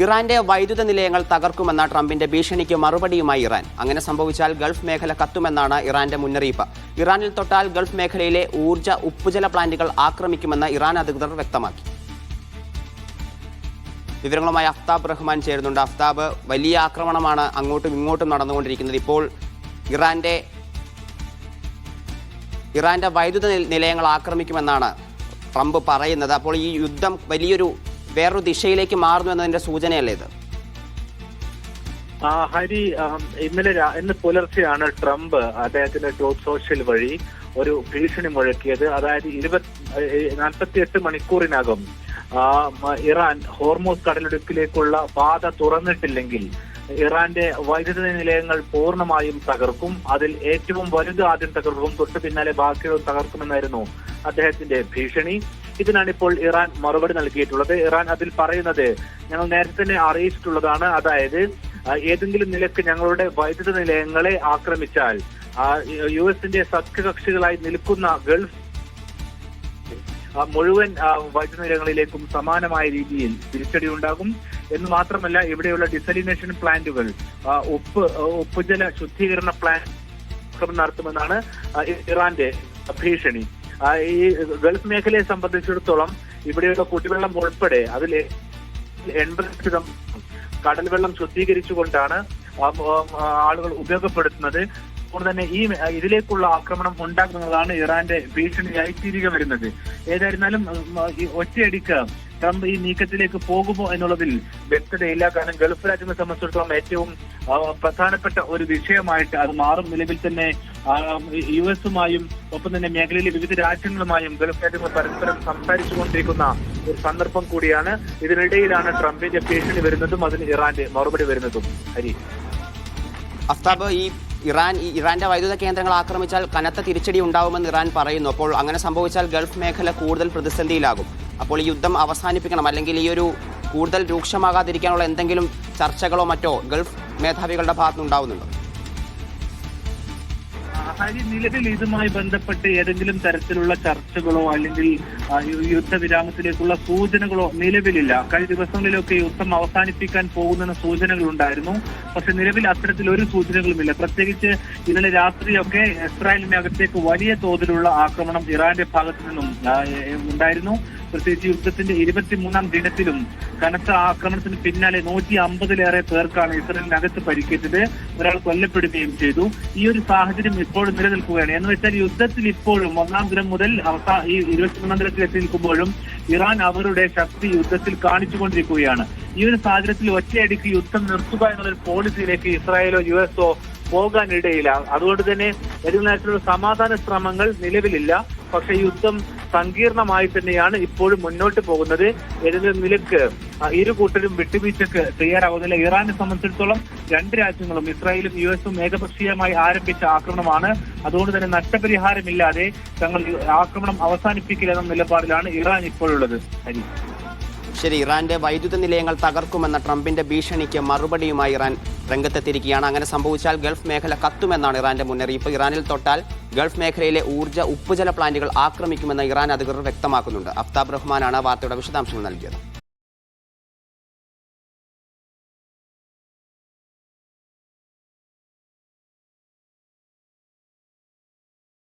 ഇറാന്റെ വൈദ്യുത നിലയങ്ങൾ തകർക്കുമെന്ന ട്രംപിന്റെ ഭീഷണിക്ക് മറുപടിയുമായി ഇറാൻ. അങ്ങനെ സംഭവിച്ചാൽ ഗൾഫ് മേഖല കത്തുമെന്നാണ് ഇറാന്റെ മുന്നറിയിപ്പ്. ഇറാനിൽ തൊട്ടാൽ ഗൾഫ് മേഖലയിലെ ഊർജ്ജ ഉപ്പുജല പ്ലാന്റുകൾ ആക്രമിക്കുമെന്ന് ഇറാൻ അധികൃതർ വ്യക്തമാക്കി. വിവരങ്ങളുമായി അഫ്താബ് റഹ്മാൻ ചേരുന്നുണ്ട്. അഫ്താബ്, വലിയ ആക്രമണമാണ് അങ്ങോട്ടും ഇങ്ങോട്ടും നടന്നുകൊണ്ടിരിക്കുന്നത്. ഇപ്പോൾ ഇറാന്റെ വൈദ്യുത നിലയങ്ങൾ ആക്രമിക്കുമെന്നാണ് ട്രംപ് പറയുന്നത്. അപ്പോൾ ഈ യുദ്ധം വലിയൊരു വേറൊരു ദിശയിലേക്ക് മാറുന്നു എന്നതിന്റെ സൂചനയല്ലേ ഇത്? ഹരി, ഇന്ന് പുലർച്ചെയാണ് ട്രംപ് അദ്ദേഹത്തിന്റെ ട്രൂത്ത് സോഷ്യൽ വഴി ഒരു ഭീഷണി മുഴക്കിയത്. അതായത് 48 മണിക്കൂറിനകം ഇറാൻ ഹോർമൂസ് കടലിടുക്കിലേക്കുള്ള പാത തുറന്നിട്ടില്ലെങ്കിൽ ഇറാന്റെ വൈദ്യുത നിലയങ്ങൾ പൂർണ്ണമായും തകർക്കും. അതിൽ ഏറ്റവും വലുത് ആദ്യം തകർക്കും, തൊട്ട് പിന്നാലെ ബാക്കിയുള്ള തകർക്കുമെന്നായിരുന്നു അദ്ദേഹത്തിന്റെ ഭീഷണി. ഇതിനാണ് ഇപ്പോൾ ഇറാൻ മറുപടി നൽകിയിട്ടുള്ളത്. ഇറാൻ അതിൽ പറയുന്നത് ഞങ്ങൾ നേരത്തെ തന്നെ അറിയിച്ചിട്ടുള്ളതാണ്. അതായത് ഏതെങ്കിലും നിലക്ക് ഞങ്ങളുടെ വൈദ്യുത നിലയങ്ങളെ ആക്രമിച്ചാൽ യുഎസിന്റെ സഖ്യകക്ഷികളായി നിൽക്കുന്ന ഗൾഫ് മുഴുവൻ വൈദ്യുത നിലയങ്ങളിലേക്കും സമാനമായ രീതിയിൽ തിരിച്ചടി ഉണ്ടാകും എന്ന് മാത്രമല്ല, ഇവിടെയുള്ള ഡിസലിനേഷൻ പ്ലാന്റുകൾ, ഉപ്പുജല ശുദ്ധീകരണ പ്ലാന്റ് നടത്തുമെന്നാണ് ഇറാന്റെ ഭീഷണി. ഈ ഗൾഫ് മേഖലയെ സംബന്ധിച്ചിടത്തോളം ഇവിടെയുള്ള കുടിവെള്ളം ഉൾപ്പെടെ അതിൽ 80% കടൽ വെള്ളം ശുദ്ധീകരിച്ചുകൊണ്ടാണ് ആളുകൾ ഉപയോഗപ്പെടുത്തുന്നത്. അതുകൊണ്ട് തന്നെ ഇതിലേക്കുള്ള ആക്രമണം ഉണ്ടാകുന്നതാണ് ഇറാന്റെ ഭീഷണിയായി തിരികെ വരുന്നത്. ഏതായിരുന്നാലും ഒറ്റയടിക്ക് ട്രംപ് ഈ നീക്കത്തിലേക്ക് പോകുമോ എന്നുള്ളതിൽ വ്യക്തതയില്ല. കാരണം ഗൾഫ് രാജ്യങ്ങളെ സംബന്ധിച്ചിടത്തോളം ഏറ്റവും പ്രധാനപ്പെട്ട ഒരു വിഷയമായിട്ട് അത് മാറും. നിലവിൽ തന്നെ യുഎസുമായും ഒപ്പം തന്നെ മേഖലയിലെ വിവിധ രാജ്യങ്ങളുമായും ഗൾഫ് രാജ്യങ്ങൾ പരസ്പരം സംസാരിച്ചുകൊണ്ടിരിക്കുന്ന ഒരു സന്ദർഭം കൂടിയാണ്. ഇതിനിടയിലാണ് ട്രംപിന്റെ ഭീഷണി വരുന്നതും അതിന് ഇറാന്റെ മറുപടി വരുന്നതും. ഹരി, അഫ്താബ്, ഇറാന്റെ വൈദ്യുത കേന്ദ്രങ്ങൾ ആക്രമിച്ചാൽ കനത്ത തിരിച്ചടി ഉണ്ടാവുമെന്ന് ഇറാൻ പറയുന്നു. അപ്പോൾ അങ്ങനെ സംഭവിച്ചാൽ ഗൾഫ് മേഖല കൂടുതൽ പ്രതിസന്ധിയിലാകും. അപ്പോൾ ഈ യുദ്ധം അവസാനിപ്പിക്കണം, അല്ലെങ്കിൽ ഈ ഒരു കൂടുതൽ രൂക്ഷമാകാതിരിക്കാനുള്ള എന്തെങ്കിലും ചർച്ചകളോ മറ്റോ ഗൾഫ് മേധാവികളുടെ ഭാഗത്തുനിന്നുണ്ടാവുന്നുണ്ടോ? നിലവിൽ ഇതുമായി ബന്ധപ്പെട്ട് ഏതെങ്കിലും തരത്തിലുള്ള ചർച്ചകളോ അല്ലെങ്കിൽ യുദ്ധവിരാമത്തിലേക്കുള്ള സൂചനകളോ നിലവിലില്ല. കഴിഞ്ഞ ദിവസങ്ങളിലൊക്കെ യുദ്ധം അവസാനിപ്പിക്കാൻ പോകുന്ന സൂചനകൾ ഉണ്ടായിരുന്നു. പക്ഷെ നിലവിൽ അത്തരത്തിലൊരു സൂചനകളുമില്ല. പ്രത്യേകിച്ച് ഇന്നലെ രാത്രിയൊക്കെ ഇസ്രായേലിനകത്തേക്ക് വലിയ തോതിലുള്ള ആക്രമണം ഇറാന്റെ ഭാഗത്തു നിന്നും ഉണ്ടായിരുന്നു. പ്രത്യേകിച്ച് യുദ്ധത്തിന്റെ 23ാം ദിനത്തിലും കനത്ത ആക്രമണത്തിന് പിന്നാലെ 150-ലേറെ പേർക്കാണ് ഇസ്രായേലിനകത്ത് പരിക്കേറ്റത്. ഒരാൾ കൊല്ലപ്പെടുകയും ചെയ്തു. ഈ ഒരു സാഹചര്യം ഇപ്പോഴും നിലനിൽക്കുകയാണ്. എന്ന് വെച്ചാൽ യുദ്ധത്തിൽ ഇപ്പോഴും 1ാം ദിനം മുതൽ ഈ 23ാം ദിനത്തിൽ എത്തി നിൽക്കുമ്പോഴും ഇറാൻ അവരുടെ ശക്തി യുദ്ധത്തിൽ കാണിച്ചുകൊണ്ടിരിക്കുകയാണ്. ഈ ഒരു സാഹചര്യത്തിൽ ഒറ്റയടിക്ക് യുദ്ധം നിർത്തുക എന്നുള്ളൊരു പോളിസിയിലേക്ക് ഇസ്രായേലോ യുഎസോ പോകാനിടയില്ല. അതുകൊണ്ട് തന്നെ ഏതെങ്കിലും തരത്തിലുള്ള സമാധാന ശ്രമങ്ങൾ നിലവിലില്ല. പക്ഷെ യുദ്ധം സങ്കീർണമായി തന്നെയാണ് ഇപ്പോഴും മുന്നോട്ട് പോകുന്നത്. ഏതെങ്കിലും നിലക്ക് ഇരു കൂട്ടരും വിട്ടുവീഴ്ചക്ക് തയ്യാറാവുന്നില്ല. ഇറാനെ സംബന്ധിച്ചിടത്തോളം രണ്ട് രാജ്യങ്ങളും ഇസ്രായേലും യുഎസും ഏകപക്ഷീയമായി ആരംഭിച്ച ആക്രമണമാണ്. അതുകൊണ്ട് തന്നെ നഷ്ടപരിഹാരമില്ലാതെ തങ്ങൾ ആക്രമണം അവസാനിപ്പിക്കില്ല എന്ന നിലപാടിലാണ് ഇറാൻ ഇപ്പോഴുള്ളത്. ഹരി, ശരി, ഇറാന്റെ വൈദ്യുത നിലയങ്ങൾ തകർക്കുമെന്ന ട്രംപിന്റെ ഭീഷണിക്ക് മറുപടിയുമായി ഇറാൻ രംഗത്തെത്തിയിരിക്കുകയാണ്. അങ്ങനെ സംഭവിച്ചാൽ ഗൾഫ് മേഖല കത്തുമെന്നാണ് ഇറാന്റെ മുന്നറിയിപ്പ്. ഇറാനിൽ തൊട്ടാൽ ഗൾഫ് മേഖലയിലെ ഊർജ്ജ ഉപ്പുജല പ്ലാന്റുകൾ ആക്രമിക്കുമെന്ന് ഇറാൻ അധികൃതർ വ്യക്തമാക്കുന്നുണ്ട്. അഫ്താബ് റഹ്മാനാണ് വാർത്തയുടെ വിശദാംശങ്ങൾ നൽകിയത്.